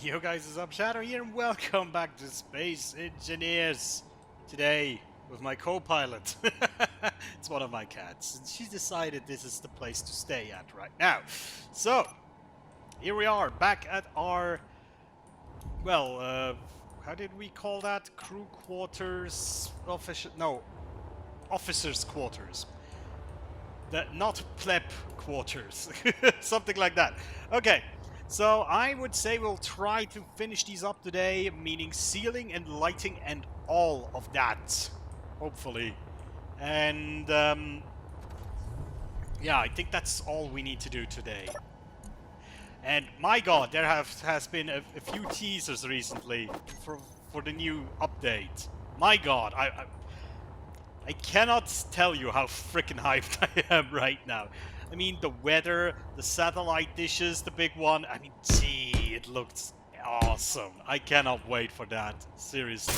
Yo guys, it's Up Shadow here and welcome back to Space Engineers. Today with my co-pilot. It's one of my cats and she decided this is the place to stay at right now. So, here we are back at our, well, how did we call that? Crew quarters? Officers' quarters. Not pleb quarters. Something like that. Okay. So I would say we'll try to finish these up today, meaning sealing and lighting and all of that, hopefully. And yeah, I think that's all we need to do today. And my god, there has been a few teasers recently for the new update. My god, I cannot tell you how freaking hyped I am right now. I mean, the weather, the satellite dishes, the big one. I mean, gee, it looks awesome. I cannot wait for that. Seriously.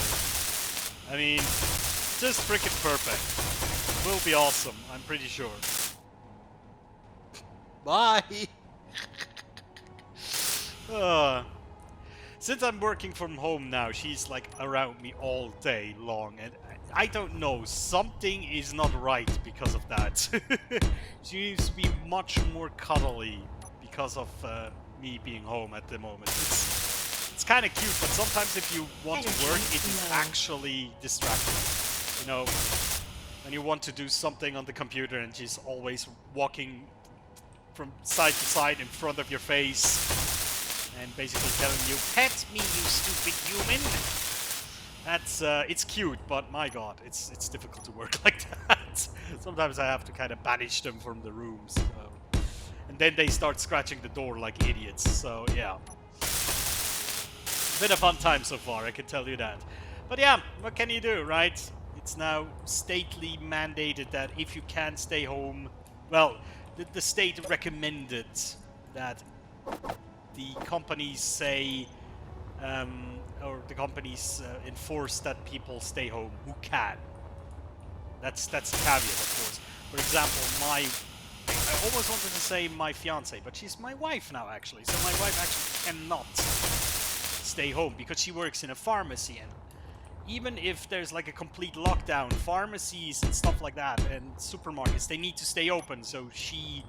I mean, just freaking perfect. It will be awesome, I'm pretty sure. Bye! Since I'm working from home now, she's like around me all day long, and I don't know, something is not right because of that. She needs to be much more cuddly because of me being home at the moment. It's kind of cute, but sometimes if you want to work, it is actually distracting. You know, when you want to do something on the computer and she's always walking from side to side in front of your face and basically telling you, "Pet me, you stupid human." That's it's cute, but my god, it's difficult to work like that. Sometimes I have to kind of banish them from the rooms, and then they start scratching the door like idiots. So yeah, been a fun time so far, I can tell you that. But yeah, what can you do, right? It's now stately mandated that if you can stay home, well, the state recommended that the companies say, or the companies enforce that people stay home who can. That's a caveat, of course. For example, I almost wanted to say my fiance, but she's my wife now, actually. So my wife actually cannot stay home because she works in a pharmacy, and even if there's like a complete lockdown, pharmacies and stuff like that and supermarkets, they need to stay open, so she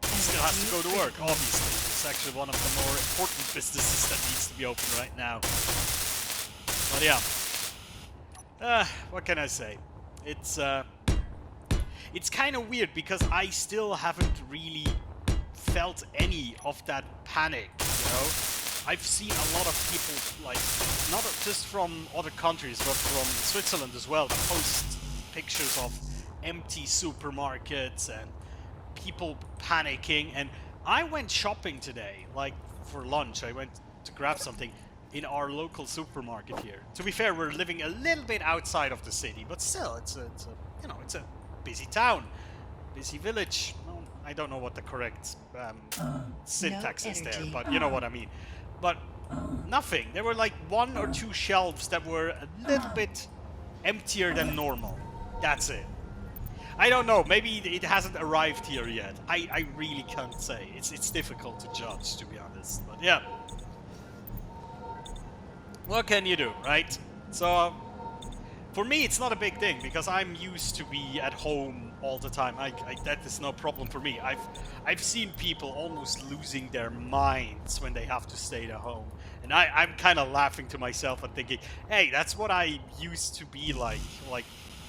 still has to go to work, obviously. It's actually one of the more important businesses that needs to be open right now. But yeah, what can I say? It's kind of weird because I still haven't really felt any of that panic, you know? I've seen a lot of people, like, not just from other countries, but from Switzerland as well, that post pictures of empty supermarkets and people panicking. And I went shopping today, like for lunch. I went to grab something in our local supermarket here. To be fair, we're living a little bit outside of the city, but still, it's a busy town, busy village. Well, I don't know what the correct syntax is there, but you know what I mean. But nothing. There were like one or two shelves that were a little bit emptier than normal. That's it. I don't know, maybe it hasn't arrived here yet. I really can't say. It's difficult to judge, to be honest. But yeah. What can you do, right? So, for me it's not a big thing because I'm used to be at home all the time. That is no problem for me. I've seen people almost losing their minds when they have to stay at home. And I'm kind of laughing to myself and thinking, hey, that's what I used to be like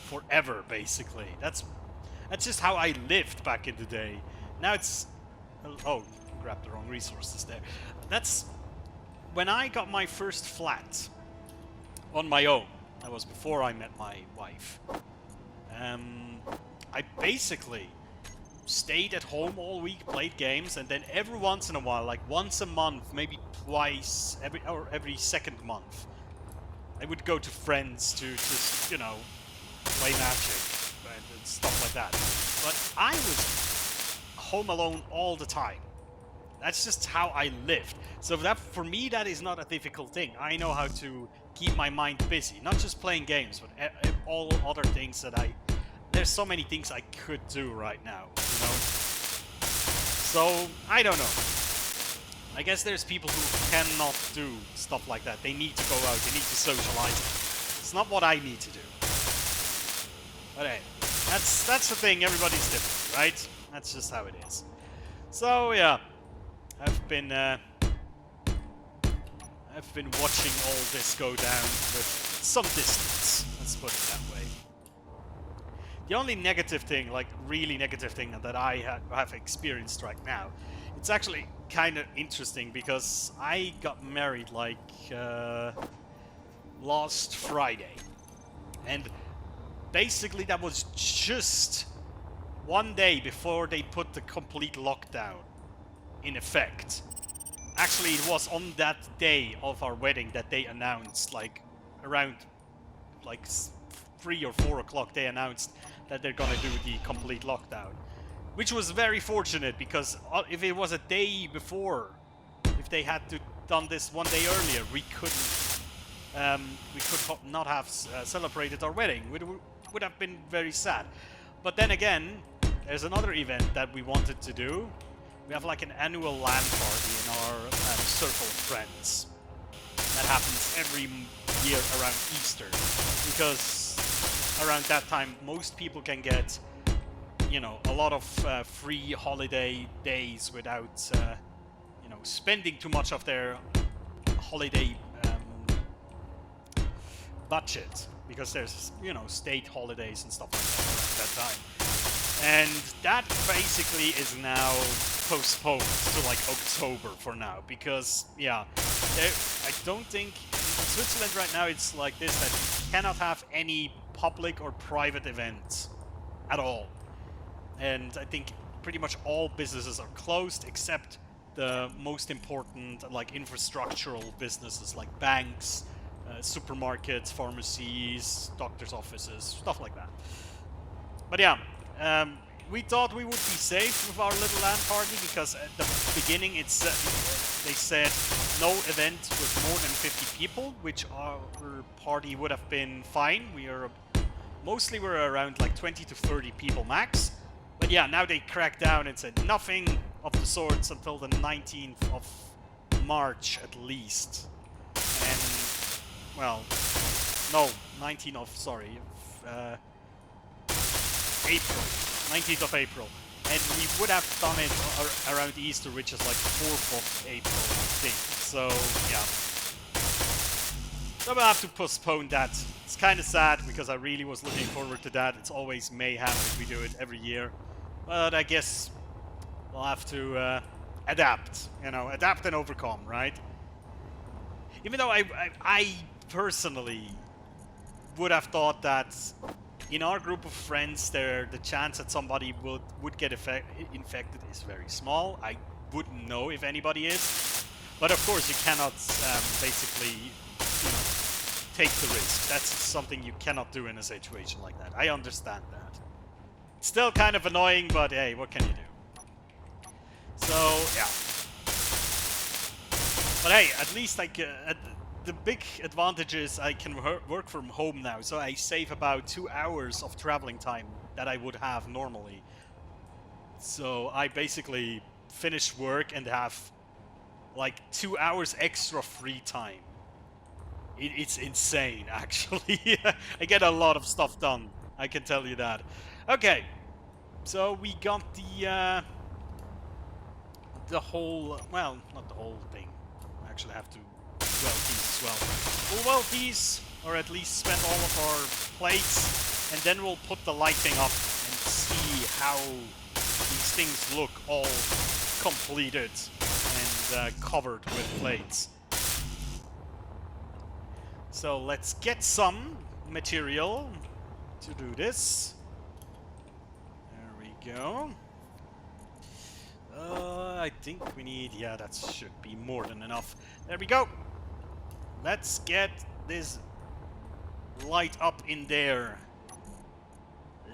forever, basically. That's just how I lived back in the day. Now it's... Oh, grabbed the wrong resources there. That's... When I got my first flat on my own, that was before I met my wife, I basically stayed at home all week, played games, and then every once in a while, like once a month, maybe twice, every second month, I would go to friends to just, you know, play Magic and stuff like that. But I was home alone all the time. That's just how I lived. So that, for me, that is not a difficult thing. I know how to keep my mind busy. Not just playing games, but all other things that there's so many things I could do right now, you know? So, I don't know. I guess there's people who cannot do stuff like that. They need to go out, they need to socialize. It's not what I need to do. But hey, that's the thing, everybody's different, right? That's just how it is. So yeah, I've been watching all this go down with some distance, let's put it that way. The only negative thing, like really negative thing that I have experienced right now, it's actually kind of interesting because I got married like last Friday, and basically that was just one day before they put the complete lockdown in effect. Actually, it was on that day of our wedding that they announced, like around like 3 or 4 o'clock, they announced that they're gonna do the complete lockdown, which was very fortunate because if it was a day before, if they had done this one day earlier, we could not have celebrated our wedding. It would have been very sad. But then again, there's another event that we wanted to do. We have like an annual LAN party in our circle of friends that happens every year around Easter, because around that time most people can get, you know, a lot of free holiday days without you know, spending too much of their holiday budget, because there's, you know, state holidays and stuff like that around that time. And that basically is now postponed to like October for now, because yeah, I don't think in Switzerland right now it's like this, that you cannot have any public or private events at all. And I think pretty much all businesses are closed except the most important, like infrastructural businesses like banks, supermarkets, pharmacies, doctors' offices, stuff like that. But yeah, we thought we would be safe with our little LAN party, because at the beginning they said no event with more than 50 people, which our party would have been fine. We're around like 20 to 30 people max. But yeah, now they cracked down and said nothing of the sorts until the 19th of March at least. And well, no, 19th of, sorry, April, 19th of April. And we would have done it around Easter, which is like 4th of April, I think. So, yeah. So we'll have to postpone that. It's kind of sad, because I really was looking forward to that. It's always mayhem if we do it every year. But I guess we'll have to adapt, you know, adapt and overcome, right? Even though I personally would have thought that in our group of friends, the chance that somebody would get infected is very small. I wouldn't know if anybody is. But of course, you cannot basically, you know, take the risk. That's something you cannot do in a situation like that. I understand that. It's still kind of annoying, but hey, what can you do? So, yeah. But hey, at least the big advantage is I can work from home now, so I save about 2 hours of traveling time that I would have normally. So I basically finish work and have like 2 hours extra free time. It's insane, actually. I get a lot of stuff done, I can tell you that. Okay, so we got the whole, well, not the whole thing. I actually have to weld these as well. We'll weld these, or at least spend all of our plates, and then we'll put the lighting up and see how these things look all completed and covered with plates. So let's get some material to do this. There we go. I think we need, yeah, that should be more than enough. There we go. Let's get this light up in there.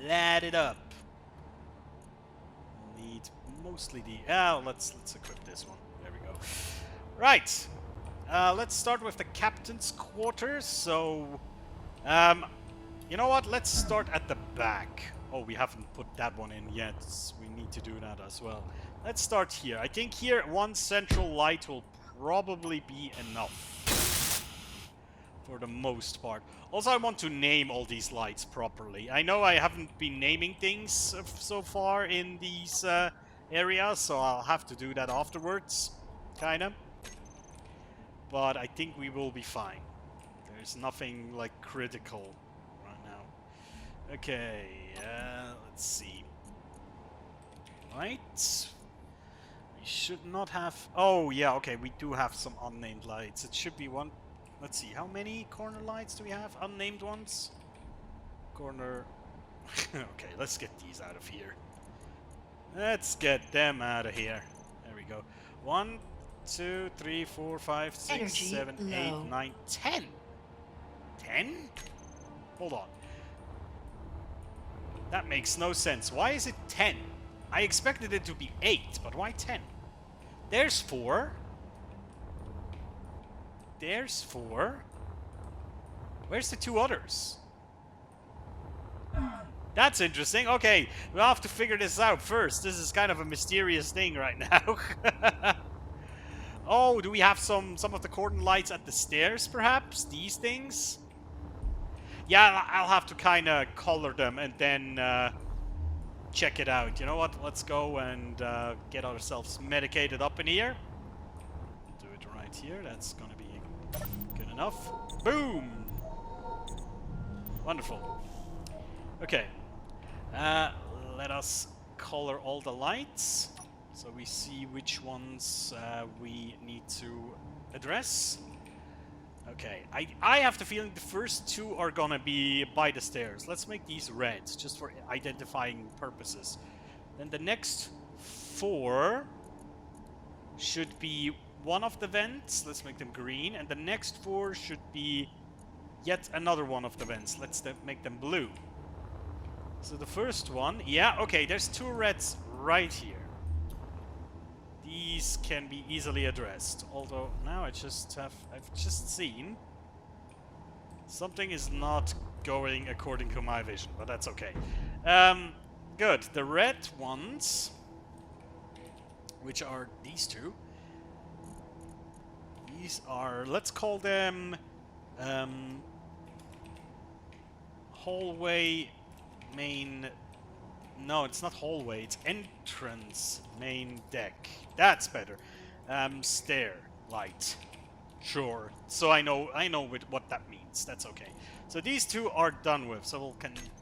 Light it up. Need mostly the, let's equip this one. There we go. Right. Let's start with the captain's quarters. So, you know what? Let's start at the back. Oh, we haven't put that one in yet. We need to do that as well. Let's start here. I think here one central light will probably be enough for the most part. Also, I want to name all these lights properly. I know I haven't been naming things so far in these areas, so I'll have to do that afterwards, kinda. But I think we will be fine. There's nothing like critical right now. Okay, let's see. Right. We should not have... Oh, yeah, okay, we do have some unnamed lights. It should be one... Let's see, how many corner lights do we have? Unnamed ones? Corner... Okay, let's get these out of here. Let's get them out of here. There we go. 1, 2, 3, 4, 5, 6, Energy 7, low. 8, 9, 10. 10? Hold on. That makes no sense. Why is it 10? I expected it to be 8, but why 10? There's 4. There's 4. Where's the 2 others? That's interesting. Okay, we'll have to figure this out first. This is kind of a mysterious thing right now. Oh, do we have some of the cordon lights at the stairs, perhaps? These things? Yeah, I'll have to kind of color them and then check it out. You know what? Let's go and get ourselves medicated up in here. Do it right here. That's gonna be good enough. Boom! Wonderful. Okay. Let us color all the lights so we see which ones we need to address. Okay, I have the feeling the first 2 are gonna be by the stairs. Let's make these red, just for identifying purposes. Then the next 4 should be one of the vents. Let's make them green. And the next 4 should be yet another one of the vents. Let's make them blue. So the first one, yeah, okay, there's 2 reds right here. These can be easily addressed. Although now I've just seen something is not going according to my vision, but that's okay. Good. The red ones, which are these 2. These are, let's call them hallway main... No, it's not hallway, it's entrance main deck. That's better. Stair light. Sure. So I know what that means. That's okay. So these 2 are done with. So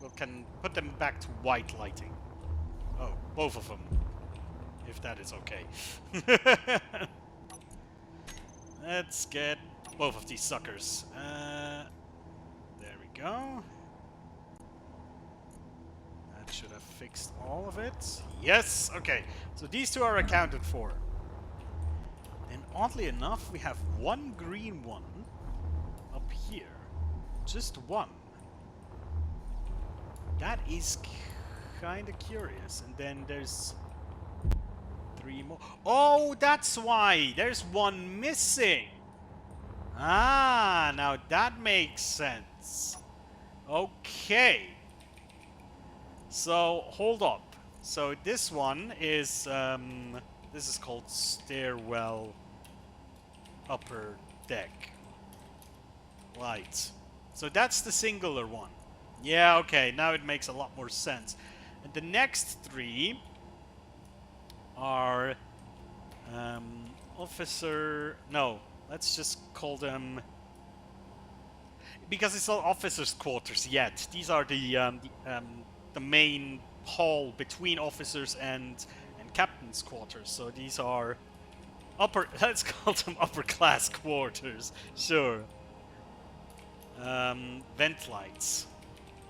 we can put them back to white lighting. Oh, both of them. If that is okay. Let's get both of these suckers. There we go. Should have fixed all of it. Yes! Okay. So these 2 are accounted for. And oddly enough, we have one green one up here. Just one. That is kind of curious. And then there's 3 more. Oh, that's why! There's one missing! Ah, now that makes sense. Okay. So, hold up. So this one is, this is called stairwell upper deck light. So that's the singular one. Yeah, okay, now it makes a lot more sense. And the next 3 are, officer, no, let's just call them, because it's not officers' quarters yet. These are the main hall between officers and captain's quarters. So these are upper, let's call them upper class quarters. Sure. Vent lights.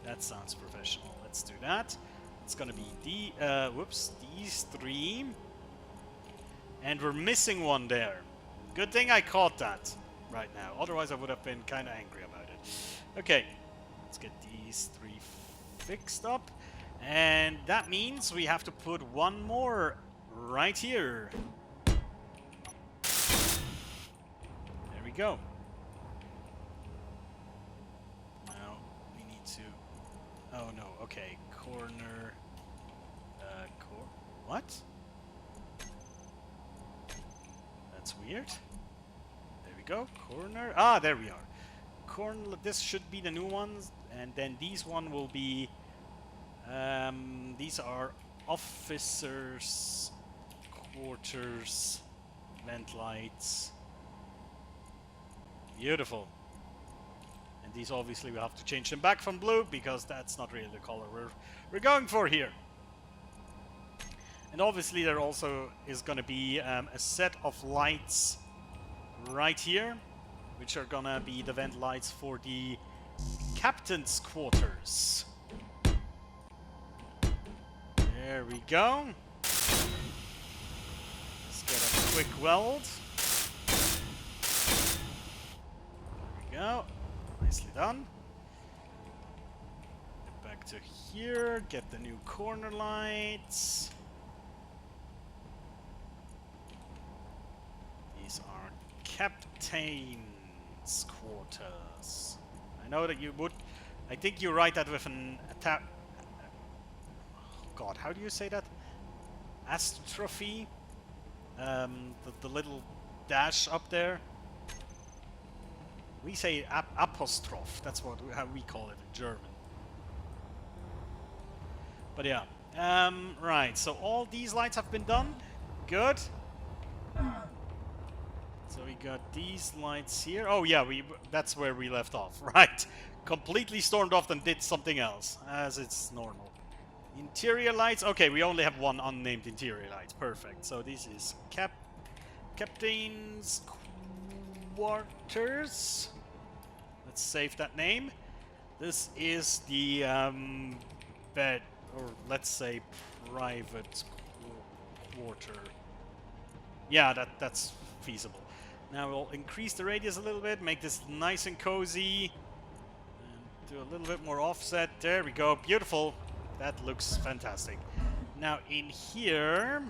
That sounds professional. Let's do that. It's gonna be these 3. And we're missing one there. Good thing I caught that right now. Otherwise I would have been kind of angry about it. Okay. Let's get these 3 fixed up. And that means we have to put one more right here. There we go. Now we need to... Oh no, okay. corner. What? That's weird. There we go. Corner. Ah, there we are. Corner. This should be the new ones, and then these one will be. These are officers' quarters, vent lights. Beautiful. And these obviously we have to change them back from blue because that's not really the color we're going for here. And obviously there also is going to be a set of lights right here, which are going to be the vent lights for the captain's quarters. There we go. Let's get a quick weld. There we go. Nicely done. Get back to here, get the new corner lights. These are captain's quarters. I know that you would. I think you write that with an attack. Oh God, how do you say that? Astrophy. The little dash up there. We say apostrophe. That's how we call it in German. But yeah. Right. So all these lights have been done. Good. So we got these lights here. Oh yeah, that's where we left off. Right. Completely stormed off and did something else, as it's normal. Interior lights. Okay, we only have one unnamed interior light. Perfect. So this is captain's quarters. Let's save that name. This is the bed, or let's say private quarter. Yeah, that's feasible. Now we'll increase the radius a little bit, make this nice and cozy, and do a little bit more offset. There we go. Beautiful. That looks fantastic. Now in here,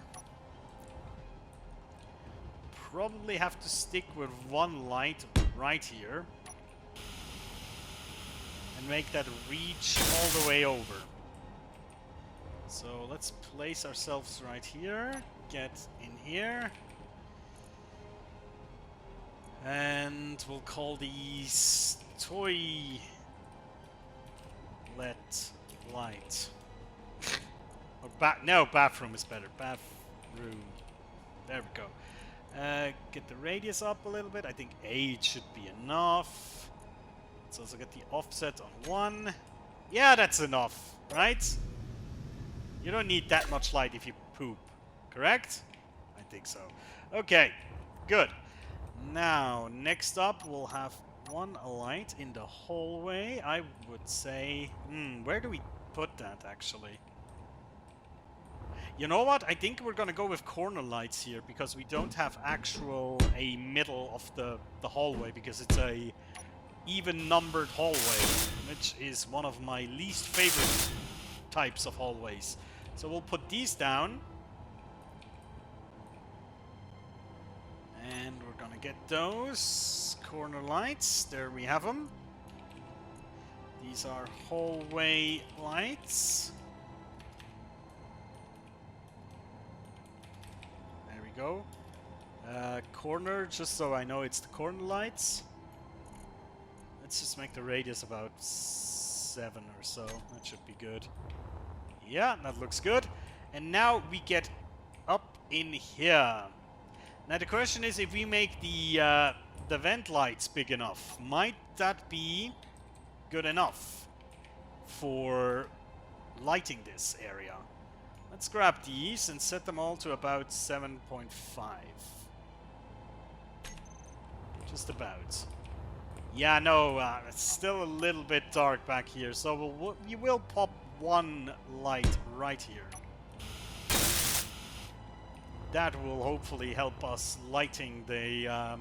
probably have to stick with one light right here and make that reach all the way over. So let's place ourselves right here, get in here, and we'll call these toilet light. Or no, bathroom is better. Bathroom. There we go. Get the radius up a little bit. I think 8 should be enough. Let's also get the offset on 1. Yeah, that's enough, right? You don't need that much light if you poop, correct? I think so. Okay, good. Now, next up, we'll have one light in the hallway. I would say... where do we put that, actually? You know what? I think we're gonna go with corner lights here, because we don't have a middle of the hallway, because it's a even numbered hallway, which is one of my least favorite types of hallways. So we'll put these down. And we're gonna get those corner lights. There we have them. These are hallway lights. There we go. Corner, just so I know it's the corner lights. Let's just make the radius about 7 or so. That should be good. Yeah, that looks good. And now we get up in here. Now the question is, if we make the vent lights big enough, might that be good enough for lighting this area? Let's grab these and set them all to about 7.5. Just about. Yeah, no, it's still a little bit dark back here, so we will pop one light right here. That will hopefully help us lighting the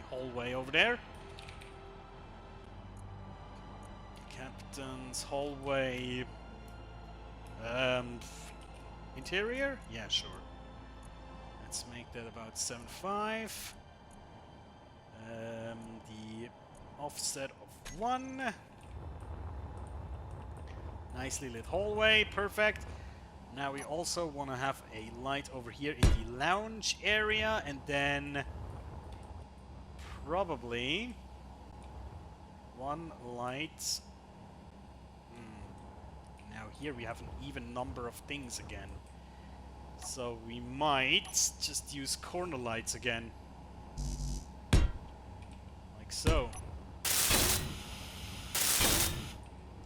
hallway over there. Captain's hallway. Interior? Yeah, sure. Let's make that about 7.5. The offset of 1. Nicely lit hallway, perfect. Now we also want to have a light over here in the lounge area, and then probably one light. Now here we have an even number of things again. So we might just use corner lights again. Like so.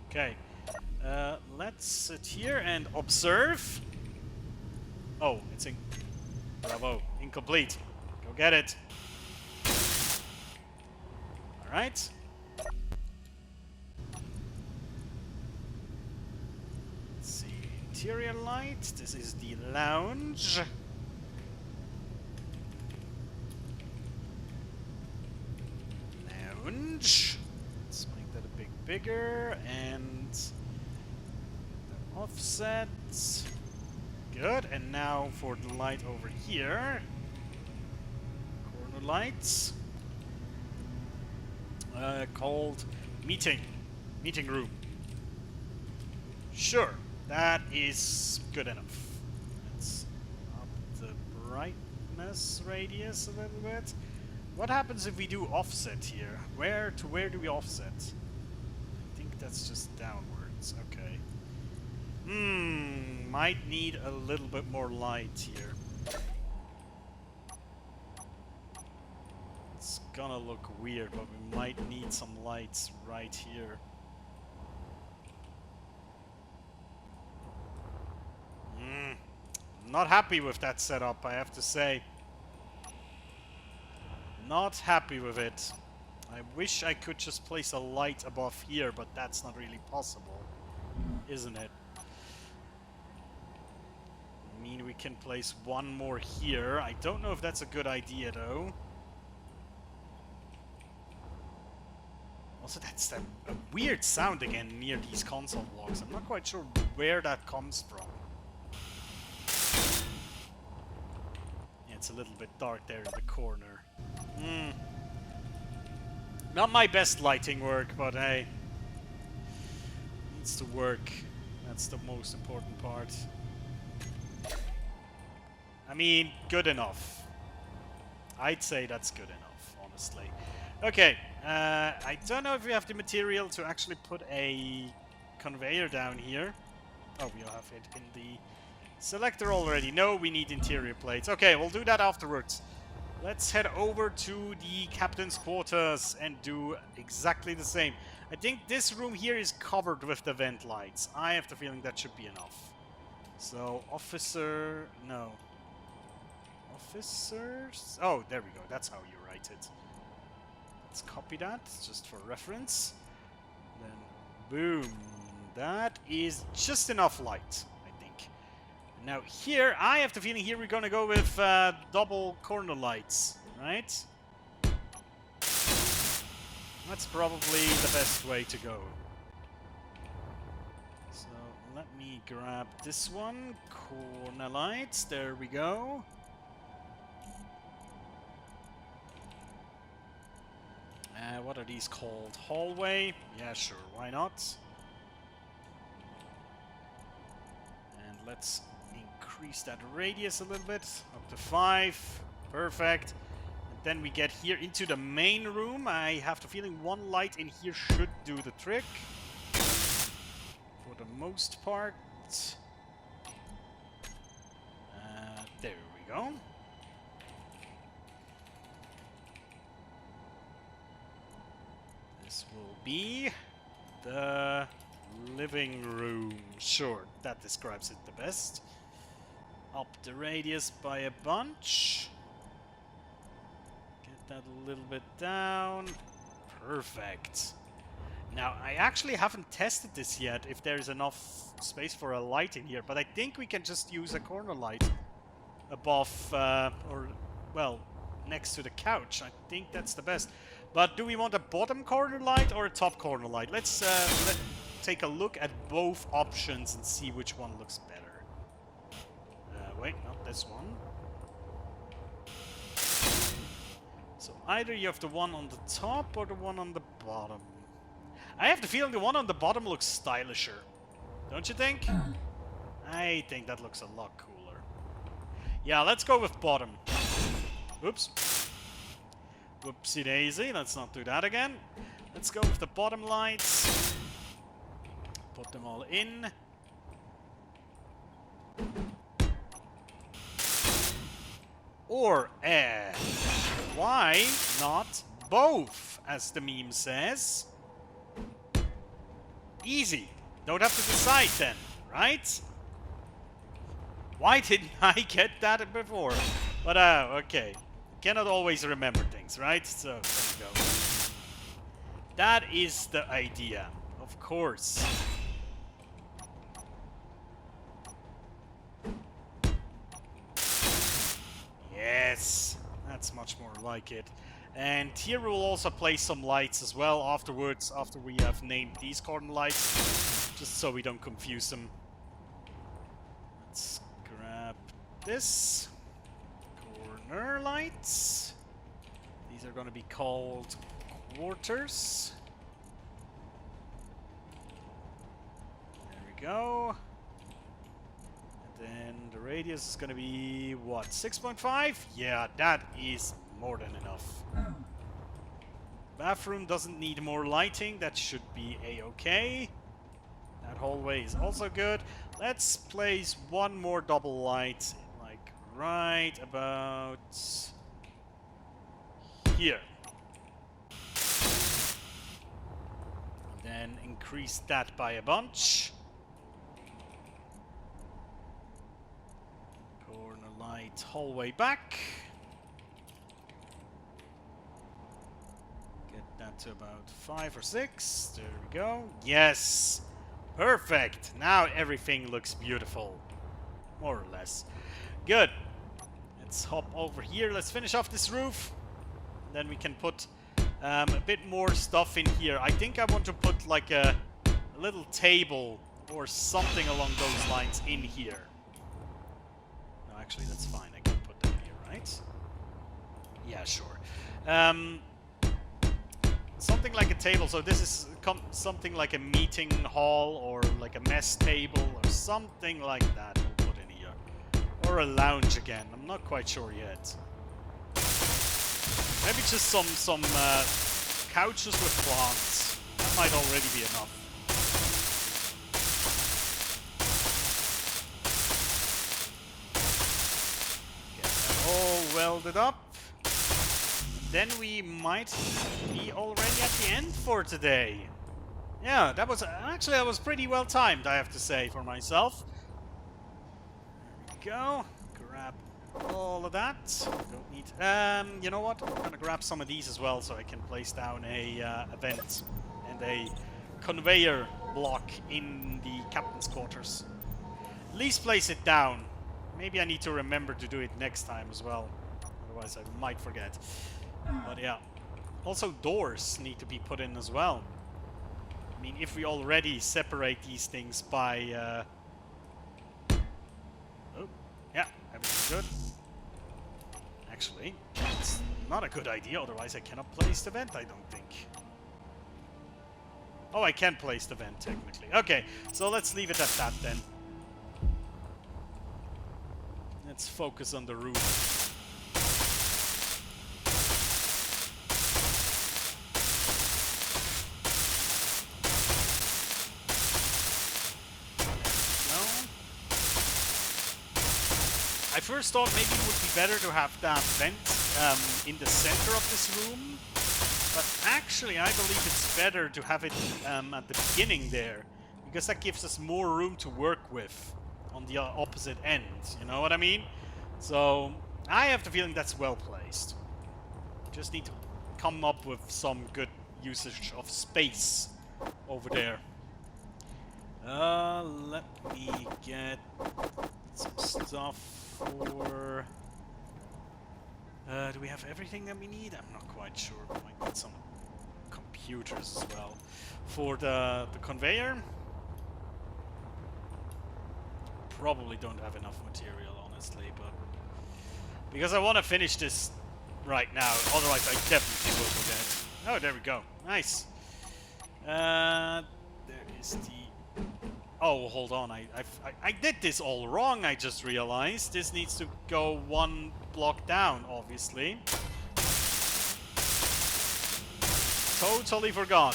Okay. Let's sit here and observe. Oh, it's in... Bravo. Incomplete. Go get it. Alright. Let's see. Interior light. This is the lounge. Lounge. Let's make that a bit bigger. And... the offsets. Good. And now for the light over here. Corner lights. Called meeting room. Sure, that is good enough. Let's up the brightness radius a little bit. What happens if we do offset here? Where do we offset? I think that's just downwards. Okay. Might need a little bit more light here. It's gonna look weird, but we might need some lights right here. Not happy with that setup, I have to say. Not happy with it. I wish I could just place a light above here, but that's not really possible, isn't it? I mean, we can place one more here. I don't know if that's a good idea, though. Also, that's a weird sound again near these console blocks. I'm not quite sure where that comes from. Yeah, it's a little bit dark there in the corner. Not my best lighting work, but hey. Needs to work. That's the most important part. I mean, good enough. I'd say that's good enough, honestly. Okay, I don't know if we have the material to actually put a conveyor down here. Oh, we have it in the selector already. No, we need interior plates. Okay, we'll do that afterwards. Let's head over to the captain's quarters and do exactly the same. I think this room here is covered with the vent lights. I have the feeling that should be enough. So, officer... no. Officers? Oh, there we go. That's how you write it. Let's copy that, just for reference. Then, boom. That is just enough light, I think. Now here, I have the feeling here we're gonna go with double corner lights, right? That's probably the best way to go. So, let me grab this one. Corner lights, there we go. What are these called? Hallway? Yeah, sure, why not? And let's increase that radius a little bit, up to 5. Perfect. And then we get here into the main room. I have the feeling one light in here should do the trick. For the most part. There we go. This will be the living room. Sure, that describes it the best. Up the radius by a bunch. Get that a little bit down. Perfect. Now, I actually haven't tested this yet, if there's enough space for a light in here, but I think we can just use a corner light above, or, well, next to the couch. I think that's the best. But do we want a bottom corner light or a top corner light? Let's take a look at both options and see which one looks better. Wait, not this one. So either you have the one on the top or the one on the bottom. I have the feeling the one on the bottom looks stylisher. Don't you think? I think that looks a lot cooler. Yeah, let's go with bottom. Oops. Whoopsie daisy, let's not do that again. Let's go with the bottom lights. Put them all in. Or, why not both, as the meme says? Easy. Don't have to decide then, right? Why didn't I get that before? But, okay. Cannot always remember things, right? So, there we go. That is the idea, of course. Yes, that's much more like it. And here we'll also place some lights as well afterwards, after we have named these corner lights, just so we don't confuse them. Let's grab this. Corner lights. These are going to be called quarters. There we go. And then the radius is going to be, what, 6.5? Yeah, that is more than enough. Bathroom doesn't need more lighting. That should be a-okay. That hallway is also good. Let's place one more double light, like right about here. And then increase that by a bunch. Corner light, hallway back. Get that to about 5 or 6. There we go. Yes! Perfect! Now everything looks beautiful. More or less. Good. Let's hop over here. Let's finish off this roof. Then we can put a bit more stuff in here. I think I want to put like a little table or something along those lines in here. No, actually that's fine. I can put that here, right? Yeah, sure. Something like a table. So this is something like a meeting hall or like a mess table or something like that we'll put in here. Or a lounge again. I'm not quite sure yet. Maybe just some couches with plants. That might already be enough. Get that all welded up. Then we might be already at the end for today. Yeah, that was actually that was pretty well timed, I have to say, for myself. There we go. Grab all of that. Don't need. You know what? I'm gonna grab some of these as well, so I can place down a vent and a conveyor block in the captain's quarters. At least place it down. Maybe I need to remember to do it next time as well. Otherwise, I might forget. But yeah. Also, doors need to be put in as well. I mean, if we already separate these things by. Oh, yeah, everything's good. Actually, it's not a good idea, otherwise I cannot place the vent, I don't think. Oh, I can place the vent, technically. Okay, so let's leave it at that then. Let's focus on the roof. I first thought maybe it would be better to have that vent in the center of this room, but actually I believe it's better to have it at the beginning there, because that gives us more room to work with on the opposite end, you know what I mean? So I have the feeling that's well placed. Just need to come up with some good usage of space over there. Let me get some stuff for... do we have everything that we need? I'm not quite sure. We might need some computers as well. For the conveyor, probably don't have enough material, honestly, but... because I want to finish this right now, otherwise I definitely will forget. Oh, there we go. Nice. There is the Oh, hold on. I did this all wrong, I just realized. This needs to go one block down, obviously. Totally forgot.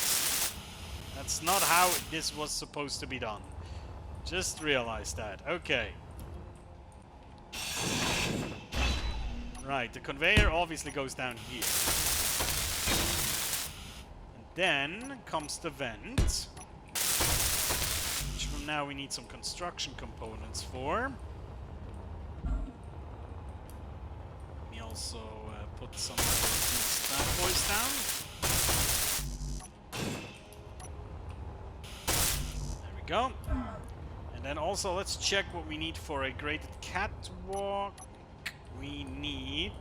That's not how this was supposed to be done. Just realized that. Okay. Right, the conveyor obviously goes down here. And then comes the vent. Which from now we need some construction components for. Let me also put some of these bad boys down. There we go. And then also let's check what we need for a graded catwalk. We need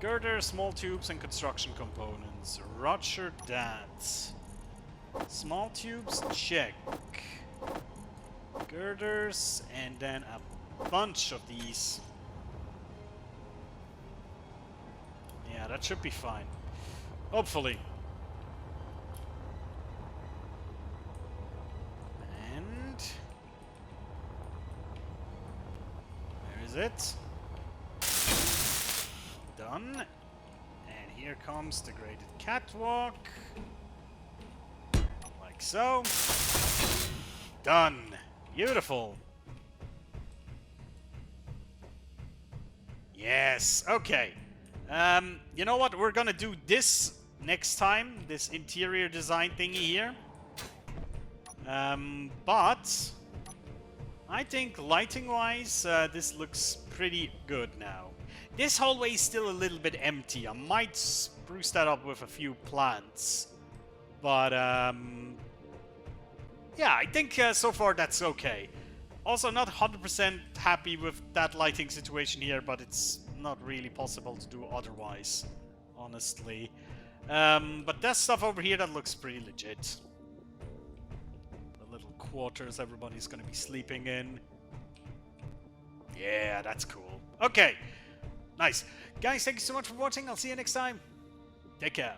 girder, small tubes, and construction components. Roger that. Small tubes, check. Girders, and then a bunch of these. Yeah, that should be fine. Hopefully. And where is it? Done. And here comes the graded catwalk. Like so. Done. Beautiful. Yes. Okay. You know what? We're gonna do this next time. This interior design thingy here. But I think lighting-wise, this looks pretty good now. This hallway is still a little bit empty. I might spruce that up with a few plants. But, yeah, I think so far that's okay. Also, not 100% happy with that lighting situation here, but it's not really possible to do otherwise, honestly. But that stuff over here, that looks pretty legit. The little quarters everybody's gonna be sleeping in. Yeah, that's cool. Okay. Nice. Guys, thank you so much for watching. I'll see you next time. Take care.